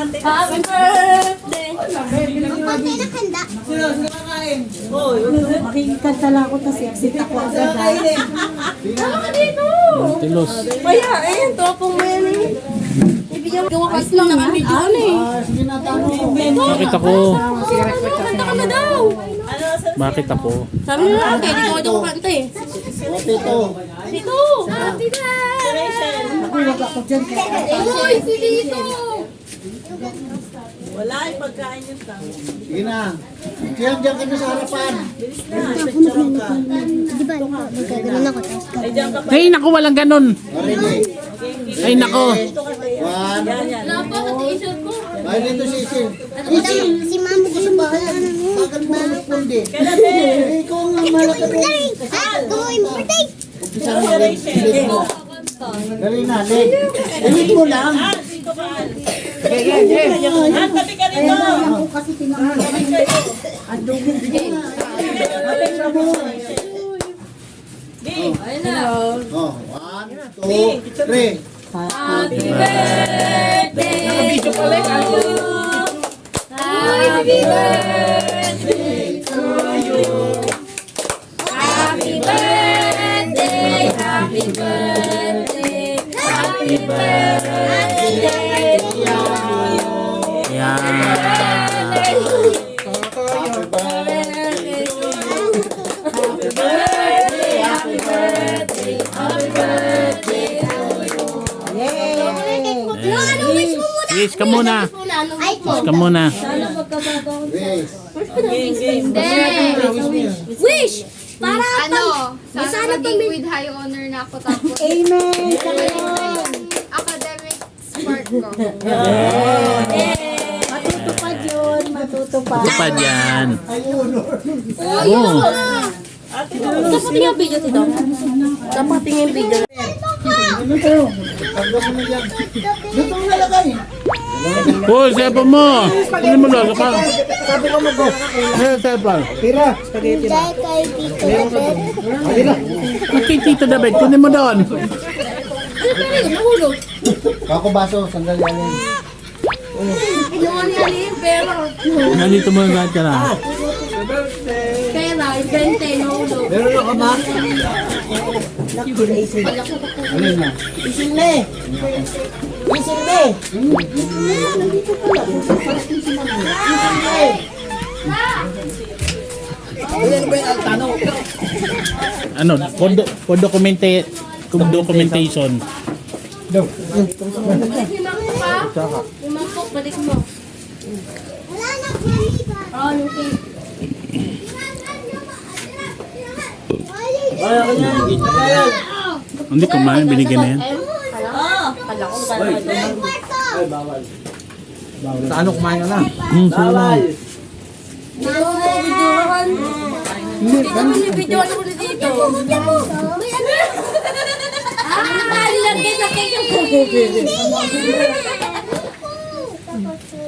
Happy birthday! Konti na handa. Makikikanta lang ako kasi exit ako agad. Tama ka dito! Tilos. Maya, ayan, topong mo yan eh. Ibigyan mo kakas lang naka-video ano eh. Bakit ako? Kanta ka na daw. Bakit ako? Sabi nila lang, hindi ko daw kanta eh. Dito! Happy birthday! Huwag ako dyan. Uy, si Dito! Wala yung pagkain yung tao. Sige na. Diyan ka na sa harapan. Ako maglalagay. Di ba, magkaganon ako. Tapos ka. Ay, diyan ka pa. Ay, naku, walang ganun. Ay, naku. One. Wala pa sa t-shirt ko. Ay, dito si Isil. Si mama gusto mo ka ano mo. Bakit mo magpundi? Ikaw ang malaki mo. Ah, gawin mo birthday. Umpisa mo rin. Dali na, leg. Ulit mo lang. Dito ka. Tabi ka rito. Ako kasi tinanong. Oh, one, two, three. Happy birthday to you. Happy birthday to you. Happy birthday, happy birthday, happy birthday to you. Yan. Wish ka muna. Wish ka muna. Wish! Para Ano, Sana sana maging pami- with high honor na ako tapos Amen. Saka yun. academic smart ko. Matutupad yun. Matutupad. Tupad yan. Oh. Dapat yung video dito. Dapat yung video. Tagda mo na dyan. Dito ang nalagay. Uy, sepa mo. Hindi mo lalo ka. Hey, sepa. Tira. Dahil kay Tito David. Tira. Kay Tito David, kunin mo doon. Ano ka rin? Nahulog. Kako baso, sandal yan. Inuwan niya rin, pero Nandito mo lahat ka na. pera, 20, nahulog. Meron ka ba? Alin na? Ano, for documentation. Limang pa. Limang po, balik mo. Wala na kaliba. Oh, okay. Hindi kumain, binigyan na yan. Kala ko, Sa ano kumain ka na? Bawal. Dito mo, videohan. Dito mo, videohan mo na dito. May ano? Nilagay sa cake.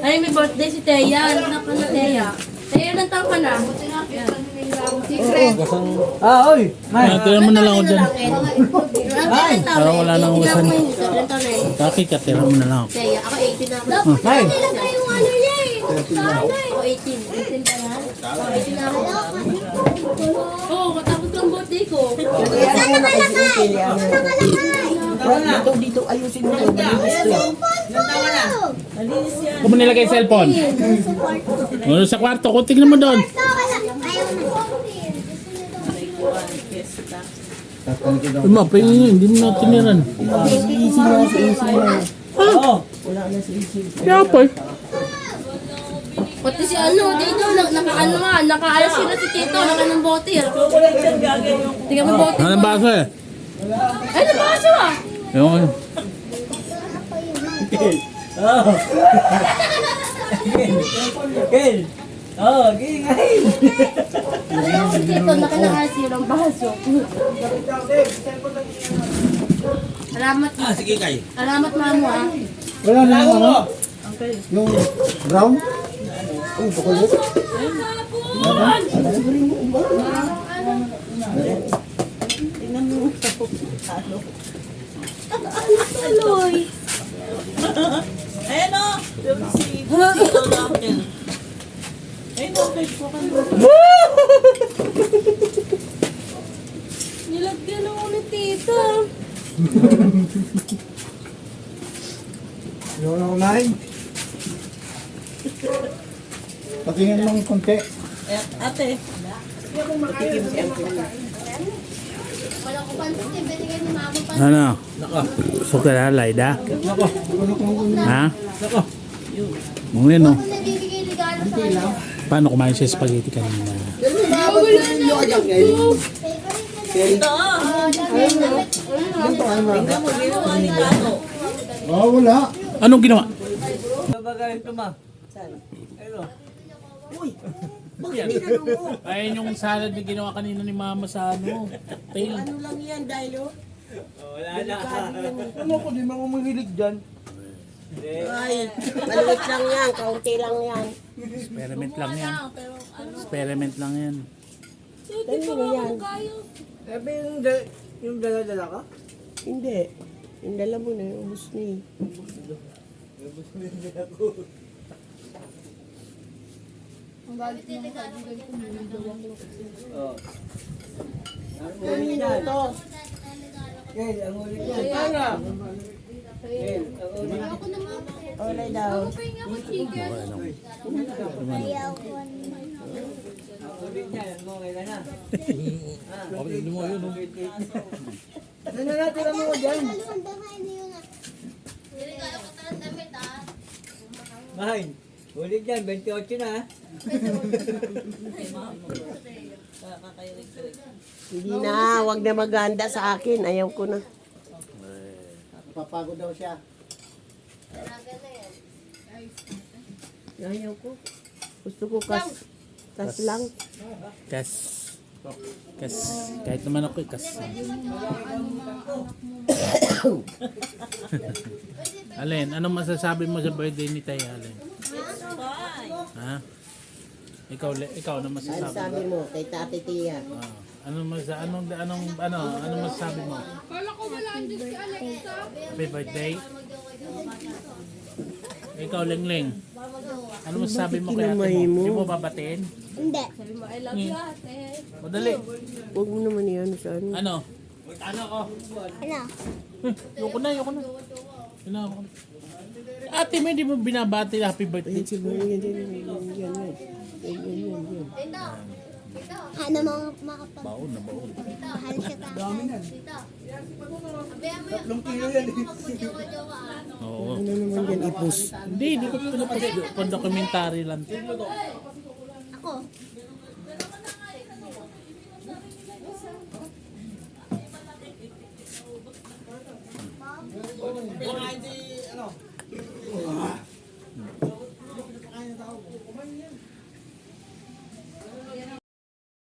Ay, may birthday si Teya. Anak ka na, Teya. Teya, ilang taon ka na? Secret. Tira mo na lang ako dyan. Ay! Parang wala nang uwasan. Ilang taon na yun? Kaki ka, tira mo na lang ako. Teya, ako 18 na ako. Nay. Nilagay yung ano niya eh. Ako 18. 18 pa yan? Ako 18 na ako. Oo, katapos ko ang birthday ko. Saan nakalagay? Dito ayusin mo. Kung mo nilagay yung cellphone. Ano sa kwarto ko, tignan mo doon. Uma, pahingin, hindi mo na tiniran. Easy na, easy na. Kaya pa eh. Pati si ano, dito, naka-ano nga, naka-alas sila si Tito, naka-ng bote. Kukulit yan gagawin yung Tingnan mo bote. Ano baso eh? Ay, nabaso ah! Yung Tito, naka-alas sila ng baso. Salamat. Sige kay. Salamat, mamo ah. Wala na yung ano? Yung brown? Oh, chocolate. Tuloy. Ayan o. Si Nilagyan ako ni tita. Yung na kumain. Patingin mong konti. Ate. Wala ko pansin, binigay ni mama pa. Ano? Sukalalay da? Ha? Mungin no? Ako nabibigay regalo sa kanya. Paano kumain siya spaghetti kanina? Oh, wala. Anong ginawa? Ayun yung salad na ginawa kanina ni mama sa ano. Cocktail. Ano lang yan, Dilo? Ano ko, di mo ako mahilig dyan. Ay, maliit lang yan, kaunti lang yan. Experiment lang yan. Experiment lang yan. Kanino yan? Sabi yung dala-dala ka? Hindi. Yung dala mo na, ubus na eh. Ang galit mo sa kaibigan ko, nilagawa ko. Kanino to? Ako naman. Olay daw. Pahinga ko chicken. Ano na natin mo dyan? Niregalo ko talang damit ah. Mahin, ulit yan, 28 na. Hindi na, wag na maganda sa akin. Ayaw ko na. Papagod daw siya. Ayaw ko. Gusto ko kas lang. Kas. Kas. Kahit naman ako kas. Alin, anong masasabi mo sa birthday ni Tay Alin? Ha? Ikaw na Ano masasabi. sabi mo kay Tati Tia? Anong masasabi mo? Kala ko wala andyan si Alexa. Happy birthday. Ikaw, Lingling. Ano masasabi mo kay ate mo? kinamay mo? Hindi mo babatiin? Hindi. Sabi mo, I love you ate. Madali. Huwag mo naman yan sa ano. Ano? Ano? Yoko na. Ate mo, hindi mo binabati na happy birthday. Yan siguro yan. Tita. Ano mga Baon na baon. mahal siya ta. Tita. Sabihan mo yan. 3 kilo yan. Magjowa-jowa ah. Oo. Ano naman yan ipus? Hindi ko pinapag documentary lang. Ako.